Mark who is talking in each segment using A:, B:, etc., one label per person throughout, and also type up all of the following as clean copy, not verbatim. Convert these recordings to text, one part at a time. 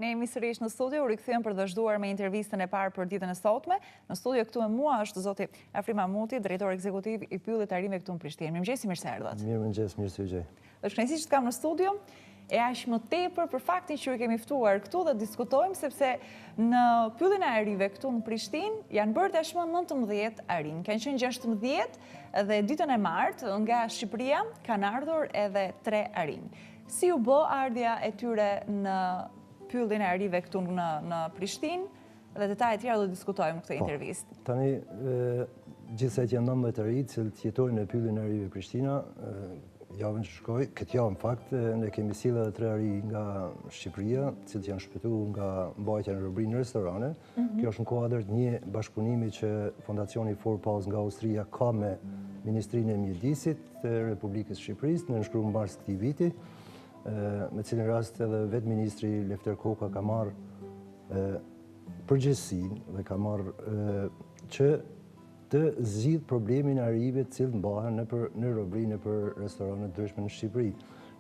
A: Ne jemi sërish në studio, u rikthyem për dëshduar me intervistën e parë për ditën e sotme. Në studio këtu me mua është zoti Afrim Mahmuti, drejtor ekzekutiv i Pyllit të Arimeve këtu në Prishtinë. Mirëmëngjes, mirë se erdhët.
B: Mirëmëngjes, mirë se u gjej.
A: Është kënaqësi që të kam në studio, e aq më tepër për faktin që ju kemi ftuar këtu dhe diskutojmë sepse në Pyllin e Arive këtu në Prishtinë janë bërë tashmë 19 arim. Kanë qenë 16 dhe ditën e martë nga Shqipëria kanë ardhur edhe 3 arim. Si u bë ardhja e tyre në Pyllin e Arive këtu në Prishtinë dhe detajet tjera do diskutojmë në këtë intervistë.
B: Tani, gjithsej që janë 19 ari që jetojnë në Pyllin e Arive Prishtina, javën që shkoj, këtë javë në fakt, ne kemi sjellë edhe 3 ari nga Shqipëria, cilët janë shpëtuar nga mbajtja në robëri në restorane. Kjo është në kuadër të një bashkëpunimi që Fondacioni Four Paws nga Austria ka me Ministrinë e Mjedisit të Republikës Shqipërisë në nënshkruar mars këtij viti, me cilin rast edhe vetë Ministri Lefter Koka ka marrë përgjegjësinë dhe ka marrë që të zgjidh problemin e arive të cilët mbahen në robëri nëpër restorane të ndryshme në Shqipëri.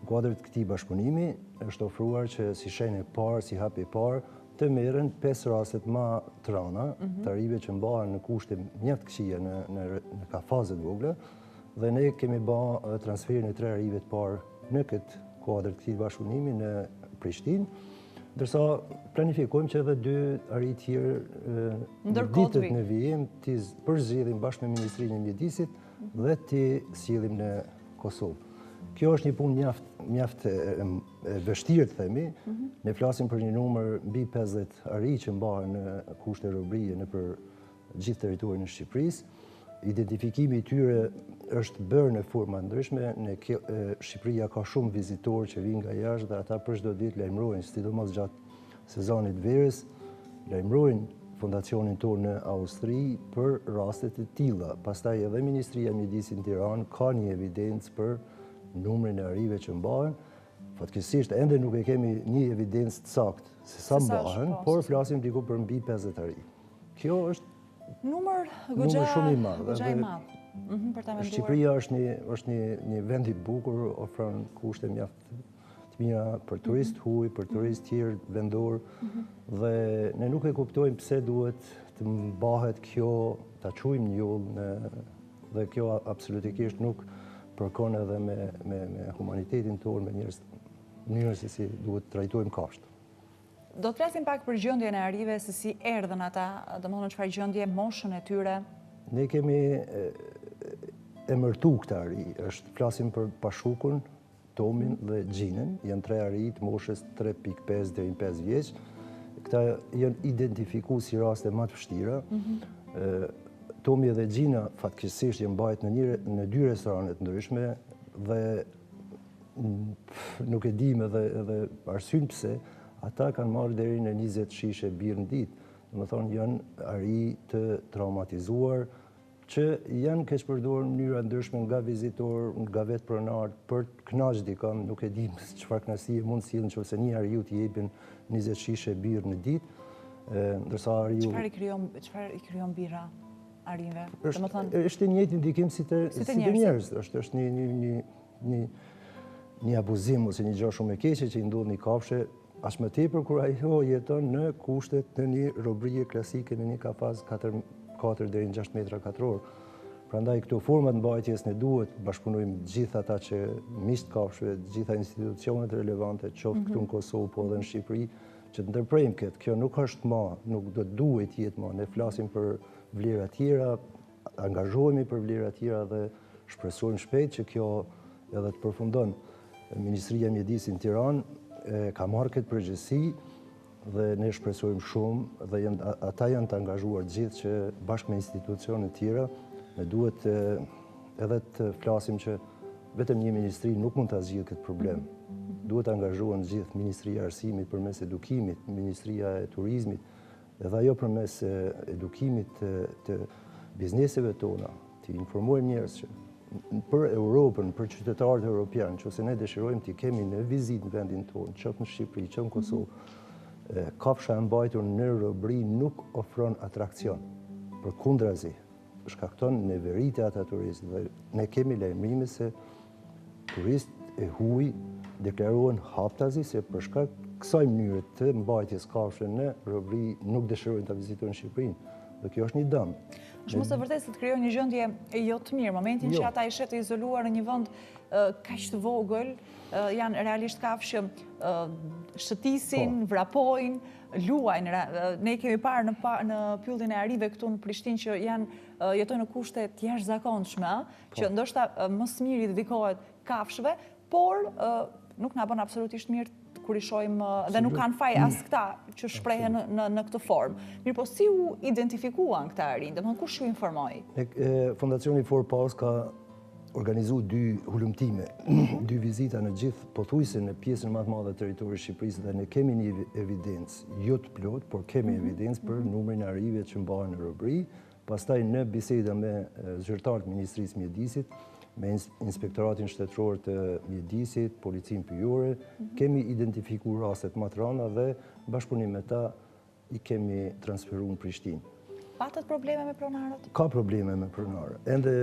B: Në kuadër të këtij bashkëpunimi është ofruar që si shenjë e parë, si hap i parë, të merren 5 raste më të rënda të arive që mbahen në kushte mjaft këqija në kafaze të vogla dhe ne kemi bërë transferin e 3 arive të parë në këtë kuadër të këtij bashkëpunimi në Prishtinë, ndërsa planifikojmë që edhe 2 ari tjerë në ditët në vijim të përzgjedhim bashkë me Ministrinë e Mjedisit dhe të sjellim në Kosovë. Kjo është një punë mjaft e vështirë të themi. Ne flasim për një numër mbi 50 ari që mbahen në kushte robërie nëpër gjithë territorin e Shqipërisë. Identifikimi i tyre është bërë në forma ndryshme. Shqipëria ka shumë vizitorë që vinë nga jashtë dhe ata për çdo ditë lajmërojnë, sidomos gjatë sezonit verës, lajmërojnë fondacionin tonë në Austri për raste të tilla. Pastaj edhe Ministria e Mjedisit në Tiranë ka një evidencë për numrin e arive që mbahen. Fatkeqësisht ende nuk e kemi një evidencë të saktë se sa mbahen, por flasim diku për mbi 50 ari. Kjo është
A: numër
B: shumë i madh.
A: Për ta menduar.
B: Shqipëria është një vend i bukur, ofron kushte mjaft të mira për turist huaj, për turist tjerë vendor dhe ne nuk e kuptojmë pse duhet të mbahet kjo, ta quajmë njollë dhe kjo absolutikisht nuk përkon edhe me humanitetin tonë, me mënyrën se si duhet trajtojmë kafshët.
A: Do të flasim pak për gjendjen e arive, se si erdhën ata, domethënë çfarë gjendje, moshën e tyre.
B: Ne kemi emërtu këta ari, flasim për Pashukun, Tomin dhe Gjinën, janë 3 ari të moshës 3.5 deri në 5 vjeç. Këta janë identifikuar si raste më të vështira. Tomi dhe Gjina fatkeqësisht janë mbajtur në 2 restorane të ndryshme dhe nuk e dim edhe arsyeën pse ata kanë marrë deri në 20 shishe birë në ditë. Domethënë janë ari të traumatizuar që janë keq përdorur në mënyra ndryshme nga vizitor, nga vetë pronar për të kënaqur dikon, nuk e dim çfarë kënaqësie mund sjellin nëse një ariu t'i jepin 20 shishe birë në ditë, ndërsa ariu
A: Çfarë i krijon birra arive?
B: Është një ndikim si të njerëz, është një abuzim ose një gjë shumë e keqe që i ndodh një kafshë, aq më tepër kur ajo jeton në kushtet të një robërie klasike në një kafaz 4 deri në 6 metra katror. Prandaj këto forma të mbajtjes ne duhet bashkëpunojmë gjithë ata që miq të kafshëve, të gjitha institucionet relevante, qoftë këtu në Kosovë po edhe në Shqipëri, që të ndërprejmë këtë. Kjo nuk është nuk do të duhet jetë më. Ne flasim për vlera tjera, angazhohemi për vlera tjera dhe shpresojmë shpejt që kjo edhe të përfundon. Ministria e Mjedisit në Tiranë ka marrë këtë përgjegjësi dhe ne shpresojmë shumë dhe ata janë të angazhuar gjithë që bashkë me institucione tjera ne duhet edhe të flasim që vetëm një ministri nuk mund ta zgjidhë këtë problem. Duhet të angazhohen gjithë, Ministria e Arsimit përmes edukimit, Ministria e Turizmit, edhe ajo përmes edukimit të bizneseve tona, të informojmë njerëz që për Europën, për qytetarët evropianë, nëse ne dëshirojmë të kemi në vizitë në vendin tonë, qoftë në Shqipëri, qoftë në Kosovë, kafsha e mbajtur në robëri nuk ofron atrakcion. Përkundrazi, shkakton neveritje ata turistë dhe ne kemi lajmërime se turistë e huaj deklarohen haptazi se për shkak kësaj mënyre të mbajtjes kafshëve në robëri nuk dëshirojnë ta vizitojnë Shqipërinë. Dhe kjo është një dëm.
A: Është mos e vërtetë se të krijojë një gjendje jo të mirë. Momentin që ata ishin të izoluar në një vend kaq të vogël, janë realisht kafshë shëtisin, vrapojnë, luajnë. Ne kemi parë në pyllin e Arive këtu në Prishtinë që jetojnë në kushte të jashtëzakonshme, që ndoshta më së miri dedikohet kafshëve, por nuk na bën absolutisht mirë kur i shohim dhe nuk kanë faj as këta që shprehen në këtë formë. Mirë, po si u identifikuan këta rinj? Domethënë kush ju informoi?
B: Fondacioni For Paws ka organizu 2 hulumtime, 2 vizita në gjithë pothuajse në pjesën më të madhe të territorit Shqipërisë dhe ne kemi një evidencë, jo të plot, por kemi evidencë për numrin e arive që mbahen në robëri. Pastaj në biseda me zyrtarët e Ministrisë Mjedisit, me Inspektoratin Shtetëror të Mjedisit, Policinë Pyjore, kemi identifikuar rastet më të rënda dhe bashkëpunim me ta i kemi transferuar në Prishtinë.
A: Patët probleme me pronarët?
B: Ka probleme me pronarët. Ende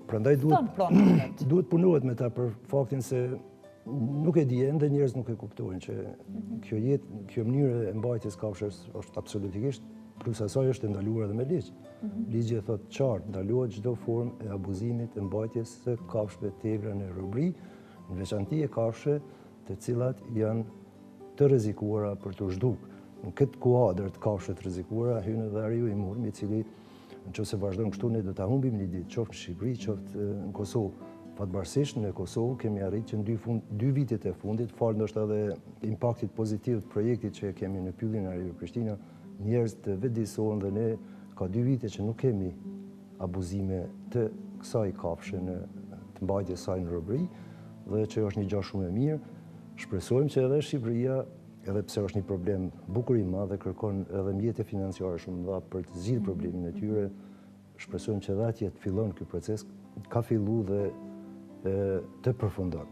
B: prandaj duhet punohet me ta për faktin se nuk e di, ende njerëz nuk e kuptojnë që kjo mënyrë e mbajtjes kafshës është absolutikisht, plus asaj është ndaluar edhe me ligj. Ligji e thotë qartë, ndalohet çdo formë e abuzimit e mbajtjes së kafshëve të egra në robëri, në veçanti e kafshëve të cilat janë të rrezikuara për të zhdukur. Në këtë kuadër të kafshëve të rrezikuara hyn edhe ariu i murm, i cili nëse vazhdojmë kështu ne do ta humbim një ditë, qoftë në Shqipëri, qoftë në Kosovë. Fatbarësisht në Kosovë kemi arritur që në 2 vitet e fundit, falë ndoshta edhe impaktit pozitiv të projektit që kemi në pyllin e Arive Prishtina, njerëz të vetëdijsohen dhe ne ka 2 vite që nuk kemi abuzime të kësaj kafshë të mbajtjes saj në robëri dhe që është një gjë shumë e mirë. Shpresojmë që edhe Shqipëria, edhe pse është një problem bukur i madh dhe kërkon edhe mjete financiare shumë të mëdha për të zgjidhur problemin e tyre, shpresojmë që edhe atje të fillon ky proces, ka filluar dhe të përfundon.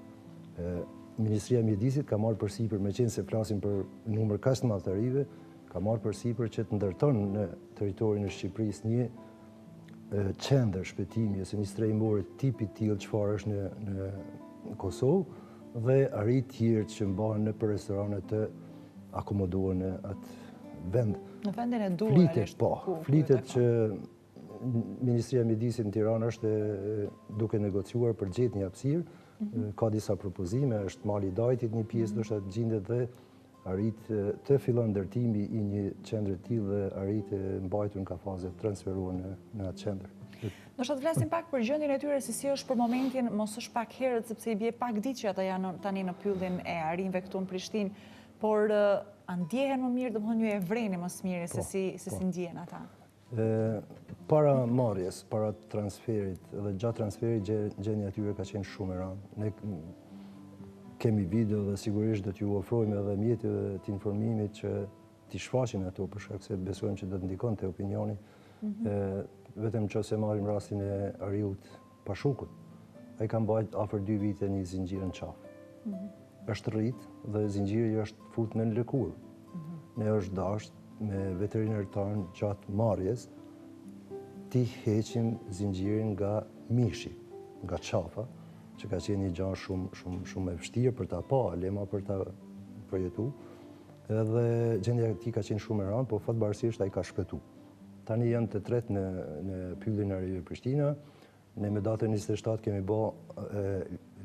B: Ministria e Mjedisit ka marrë përsipër, meqense flasim për numër kaq të madh të arive, ka marrë përsipër që të ndërton në territorin e Shqipërisë një qendër shpëtimi ose një strehimore tipi i tillë çfarë është në Kosovë dhe ari të tjerë që mbahen në për restorane të akomodohen në atë vend.
A: Në vendin e duhur.
B: Flitet që Ministria e Mjedisit në Tiranë është duke negociuar për gjetë një hapësirë, ka disa propozime, është Mali i Dajtit një pjesë do të gjendet dhe arrit të fillon ndërtimi i një qendre të tillë dhe arrit mbajtur në kafaze të transferuar në atë qendër.
A: Do të flasim pak për gjendjen e tyre se si është për momentin, mos është pak herët sepse i bie pak ditë që ata janë tani në pyllin e arinve këtu në Prishtinë, por a ndjehen më mirë, domethënë ju e vreni më së miri se si ndjehen ata.
B: Para marrjes, para transferit dhe gjatë transferit gjendja e tyre ka qenë shumë e rëndë. Ne kemi video dhe sigurisht do t'ju ofrojmë edhe mjetëve të informimit që t'i shfaqin ato për shkak se besojmë që do të ndikon te opinioni. Vetëm nëse marrim rastin e Ariut Pashukut. Ai ka mbajtur afër 2 vite një zinxhir në qafë. Është rrit dhe zinxhiri është fut në lëkurë. Ne është dashur me veterinarët tanë gjatë marrjes ti heqim zinxhirin nga mishi, nga qafa, që ka qenë një gjë shumë e vështirë për ta pa, lema për ta përjetu. Edhe gjendja e tij ka qenë shumë e rëndë, por fatbarësisht ai ka shpëtuar. Tani janë të tretë në pyllin e Arive Prishtina. Ne me datën 27 kemi bë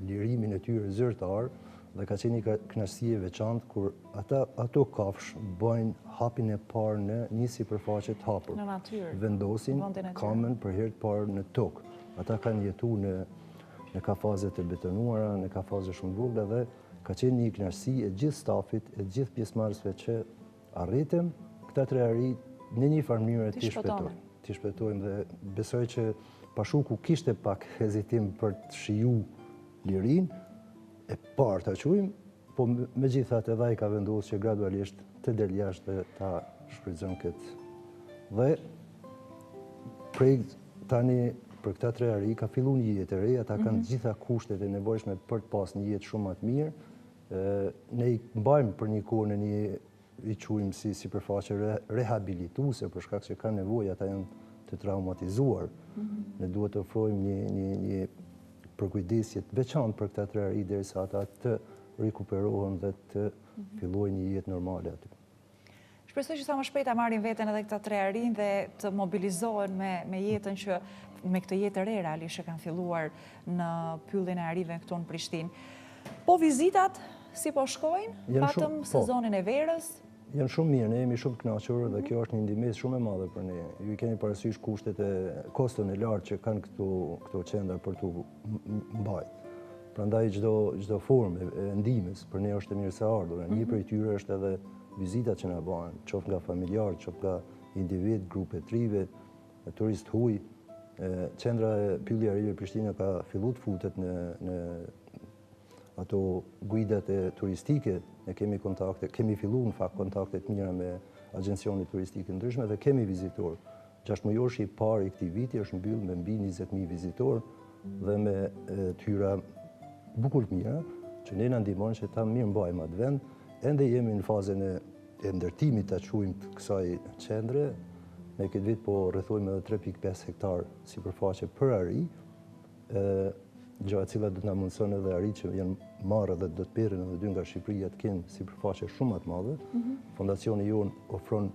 B: lirimin e tyre zyrtar dhe ka qenë një kënaqësi e veçantë kur ato kafshë bëjnë hapin e parë në një sipërfaqe të hapur.
A: Në natyrë.
B: Vendosin kamën për herë të parë në tokë. Ata kanë jetuar në kafaze të betonuara, në kafaze shumë vogla dhe ka qenë një kënaqësi e gjithë stafit, e gjithë pjesëmarrësve që arritëm këta 3 ari në një farë mënyrë t'i shpëtojmë dhe besoj që Pashuku kishte pak hezitim për të shiju lirin e parë ta quajmë, po megjithatë edhe ai ka vendosur që gradualisht të del jashtë dhe ta shfrytëzon këtë. Dhe prej tani për këta 3 ari ka filluar një jetë e re, ata kanë të gjitha kushtet e nevojshme për të pasur një jetë shumë më të mirë. Ne i mbajmë për një kohë në një i quajmë si sipërfaqe rehabilituese për shkak se kanë nevojë, ata janë të traumatizuar. Ne duhet të ofrojmë një përkujdesje të veçantë për këta 3 ari derisa ata të rikuperohen dhe të fillojnë një jetë normale aty.
A: Shpresoj që sa më shpejt ta marrin veten edhe këta 3 rinj dhe të mobilizohen me jetën që me këtë jetë e re realisht që kanë filluar në pyllin e Arive këtu në Prishtinë. Po vizitat si po shkojnë? Patëm sezonin e verës.
B: Janë shumë mirë, ne jemi shumë kënaqur dhe kjo është një ndihmë shumë e madhe për ne. Ju i keni parasysh kushtet e koston e lartë që kanë këto qendra për tu mbajtur. Prandaj çdo formë e ndihmës për ne është e mirëseardhur. Një prej tyre është edhe vizitat që na bëhen, qoftë nga familjarë, qoftë nga individ, grupe trive, turist huj. Qendra e Pylli i Arive Prishtina ka filluar të futet në ato guidat e turistike. Ne kemi kontakte, kemi filluar në fakt kontakte të mira me agjencione turistike ndryshme dhe kemi vizitorë. 6 mujoshi i parë i këtij viti është mbyllur me mbi 20.000 vizitorë dhe me tyra bukur të mira që ne na ndihmon që ta mirëmbajmë atë vend. Ende jemi në fazën e ndërtimit ta quajmë të kësaj qendre. Ne këtë vit po rrethojmë edhe 3.5 hektar sipërfaqe për ari, gjë e cila do të na mundson edhe ari që janë marrë dhe do të perrin edhe 2 nga Shqipëria të kenë sipërfaqe shumë më të madhe. Fondacioni jon ofron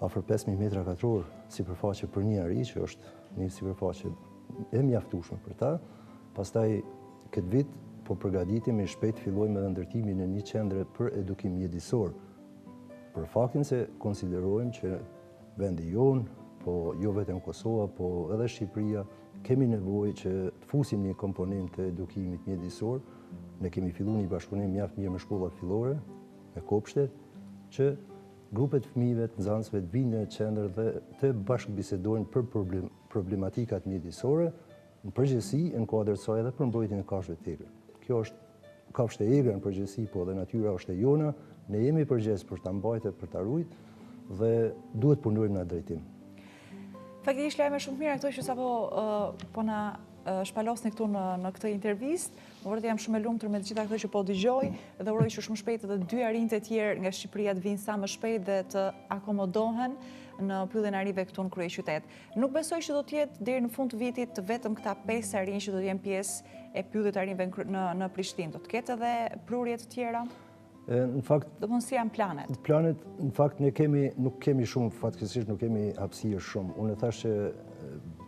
B: afër 5.000 metra katror sipërfaqe për një ari, që është një sipërfaqe e mjaftueshme për ta. Pastaj këtë vit po përgatitemi shpejt fillojmë edhe ndërtimin e një qendre për edukim mjedisor. Për faktin se konsiderojmë që vendi jonë, po jo vetëm Kosova, po edhe Shqipëria, kemi nevojë që të fusim një komponent të edukimit mjedisor. Ne kemi filluar një bashkëpunim mjaft mirë me shkollat fillore, me kopshte, që grupet fëmijëve të nxënësve të vinë në qendër dhe të bashkëbisedojnë për problematikat mjedisore, në përgjithësi në kuadër të saj edhe për mbrojtjen e kafshëve të egra. Kjo është kafshët e egra në përgjithësi, po dhe natyra është e jona, ne jemi përgjegjës për ta mbajtur, për ta ruajtur dhe duhet punojmë në atë drejtim.
A: Faktikisht lajme shumë mira këto që sapo po na shpalosni këtu në këtë intervistë. Vërtet jam shumë e lumtur me të gjitha këto që po dëgjoj dhe uroj që shumë shpejt edhe 2 arinj të tjerë nga Shqipëria të vinë sa më shpejt dhe të akomodohen në pyllin e Arive këtu në kryeqytet. Nuk besoj që do të jetë deri në fund të vitit vetëm këta 5 arinj që do të jenë pjesë e pyllit të Arive në Prishtinë. Do të ketë edhe prurje të tjera?
B: Në fakt,
A: do të si janë planet?
B: Planet, në fakt, nuk kemi shumë, fatkeqësisht nuk kemi hapësirë shumë. Unë thash që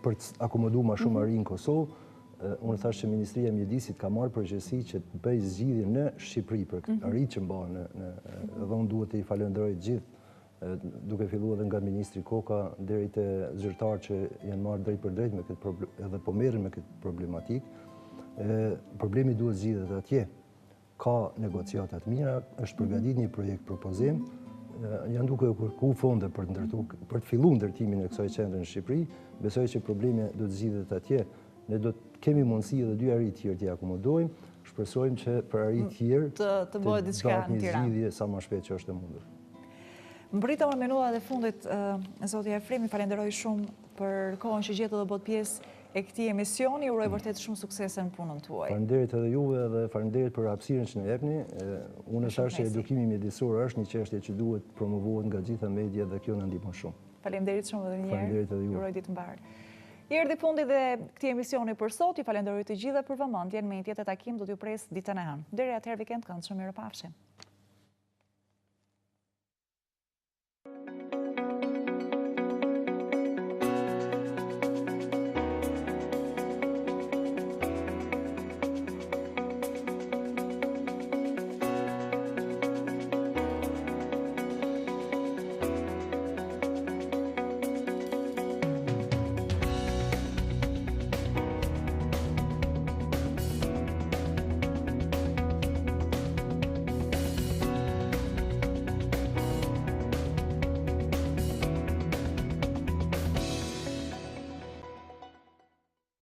B: për të akomoduar më shumë ari në Kosovë, unë thash që Ministria e Mjedisit ka marrë përgjegjësi që të bëjë zgjidhje në Shqipëri për këtë ari që mbahen dhe unë duhet të i falenderoj të gjithë, duke filluar edhe nga Ministri Koka deri te zyrtarë që janë marrë drejt për drejt me këtë edhe po merren me këtë problematikë. Problemi duhet zgjidhet atje. Ka negociata të mira, është përgatitur një projekt propozim, janë duke kërkuar fonde për të filluar ndërtimin e kësaj qendre në Shqipëri. Besoj që problemi do të zgjidhet atje. Ne do të kemi mundësi edhe 2 ari të tjerë të akomodojmë. Shpresojmë që për ari të tjerë
A: të bëhet diçka në Tiranë.
B: Një zgjidhje sa më shpejt që është e mundur.
A: Mbritëm në minutat e fundit, zoti Efremi, falenderoj shumë për kohën që gjetë dhe bot pjesë e këtij emisioni. Uroj vërtet shumë suksese në punën tuaj.
B: Faleminderit edhe juve dhe faleminderit për hapësirën që na jepni. Unë thash që edukimi mjedisor është një çështje që duhet promovohet nga gjitha media dhe kjo na ndihmon shumë.
A: Faleminderit shumë edhe një herë.
B: Faleminderit edhe juve.
A: Uroj ditë mbar. Erdhi fundi dhe këtij emisioni për sot. Ju falenderoj të gjithë për vëmendjen. Me një tjetër takim do t'ju pres ditën e hënë. Deri atëherë, vikend këndshëm, mirupafshim.